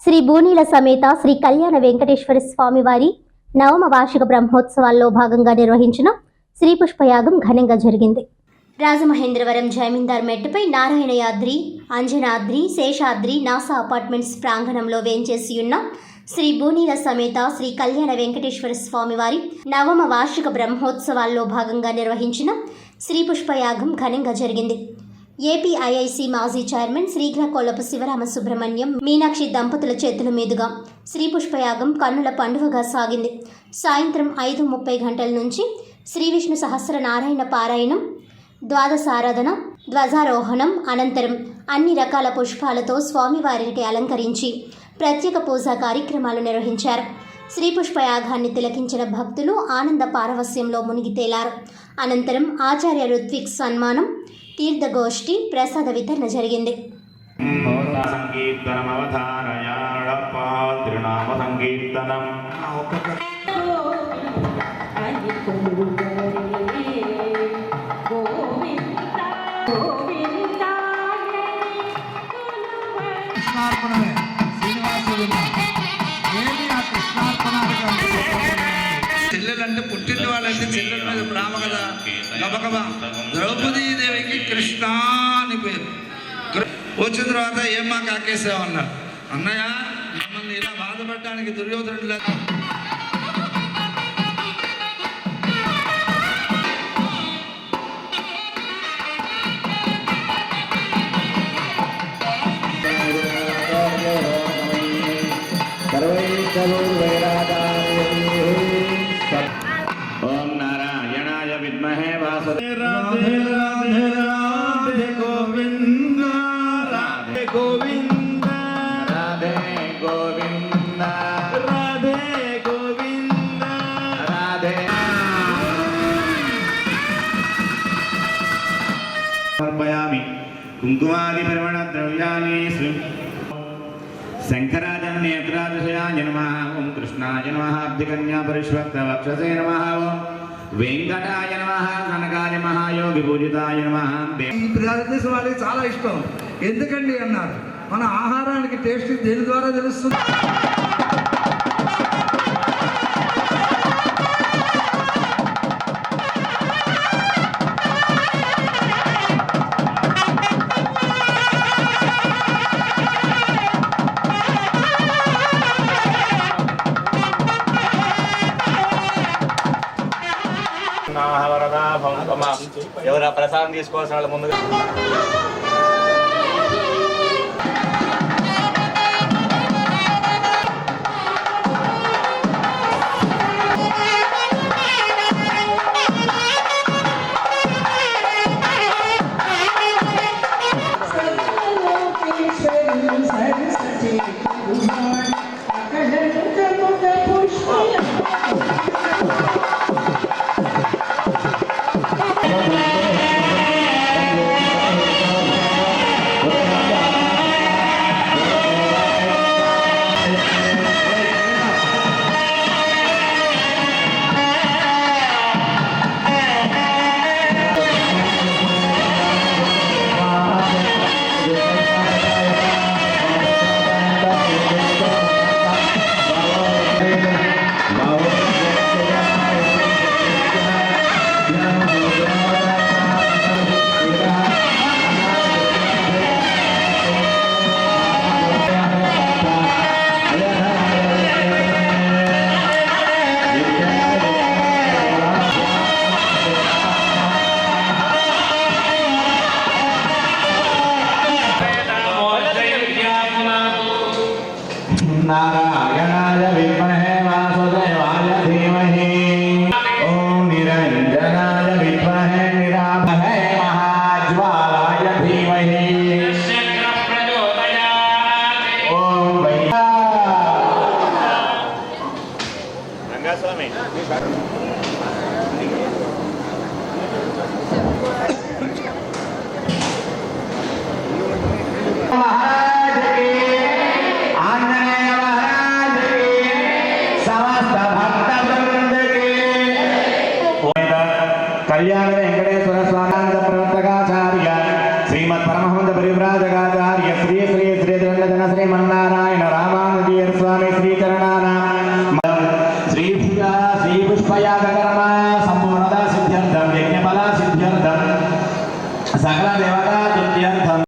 శ్రీ బూనీల సమేత శ్రీ కళ్యాణ వెంకటేశ్వర స్వామి వారి నవమ వార్షిక బ్రహ్మోత్సవాల్లో భాగంగా నిర్వహించిన శ్రీ పుష్పయాగం ఘనంగా జరిగింది. రాజమహేంద్రవరం జమీందార్ మెట్టుపై నారాయణయాద్రి, అంజనాద్రి, శేషాద్రి, నాసా అపార్ట్మెంట్స్ ప్రాంగణంలో వేంచేసి ఉన్న శ్రీ బూనీల సమేత శ్రీ కళ్యాణ వెంకటేశ్వర స్వామి వారి నవమ వార్షిక బ్రహ్మోత్సవాల్లో భాగంగా నిర్వహించిన శ్రీ పుష్పయాగం ఘనంగా జరిగింది. ఏపీఐఐసి మాజీ చైర్మన్ శ్రీగ్రకొల్లపు శివరామ సుబ్రహ్మణ్యం, మీనాక్షి దంపతుల చేతుల మీదుగా శ్రీ పుష్పయాగం కన్నుల పండుగగా సాగింది. సాయంత్రం 5:30 గంటల నుంచి శ్రీ విష్ణు సహస్రనారాయణ పారాయణం, ద్వాదశారాధన, ధ్వజారోహణం అనంతరం అన్ని రకాల పుష్పాలతో స్వామివారికి అలంకరించి ప్రత్యేక పూజా కార్యక్రమాలు నిర్వహించారు. శ్రీ పుష్పయాగాన్ని తిలకించిన భక్తులు ఆనంద పారవస్యంలో మునిగి తేలారు. అనంతరం ఆచార్య రుత్విక్ సన్మానం, తీర్థగోష్ఠి, ప్రసాద వితరణ జరిగింది. చెల్లెలంటే పుట్టిన వాళ్ళంటే చెల్లెల మీద ప్రేమ కదా. గబగబా ద్రౌపదీదేవికి కృష్ణ అని పేరు. వచ్చిన తర్వాత ఏమ్మా కాకేసావు అన్నారు. అన్నయ్య మమ్మల్ని ఇలా బాధపడడానికి దుర్యోధనుడు లేదు. ओम नारायणाय विद्महे वासुदेवाय राधे राधे राधे गोविंद राधे गोविंद राधे गोविंद राधे गोविंद राधे समर्पयामि कुंकुमादि परिमळ द्रव्याणि शंकराजन नेत्रादशयाय नमः। ओम कृष्णाय नमः। अब्धिकन्या परिष्वक्त वक्षसे नमः। ओम वेंकटाय नमः। कनकाय महायोगी पूजिताय नमः। భారతదేశం వాళ్ళకి చాలా ఇష్టం. ఎందుకండి అన్నారు, మన ఆహారానికి టేస్ట్ దేని ద్వారా తెలుస్తుంది? ఎవరు ప్రసాదం తీసుకోవాల్సిన వాళ్ళు ముందుగా नारायणाय विद्महे वासुदेवाय धीमहि। ओम निरंजनाय विद्महे निरामहे महाज्वालाय धीमहि। ओम रंगास्वामी कल्याण वेंकटेश्वर स्वानंद प्रवर्तकाचार्य श्रीमत् परमहंस परिव्राजकाचार्य श्री श्री श्री श्रीमन्नारायण रामानंद పుష్పయాగకర్మ సంపూర్ణత సిద్ధ్యర్థం యజ్ఞఫల సిద్ధ్యర్థం సకల దేవతా తుల్యర్థం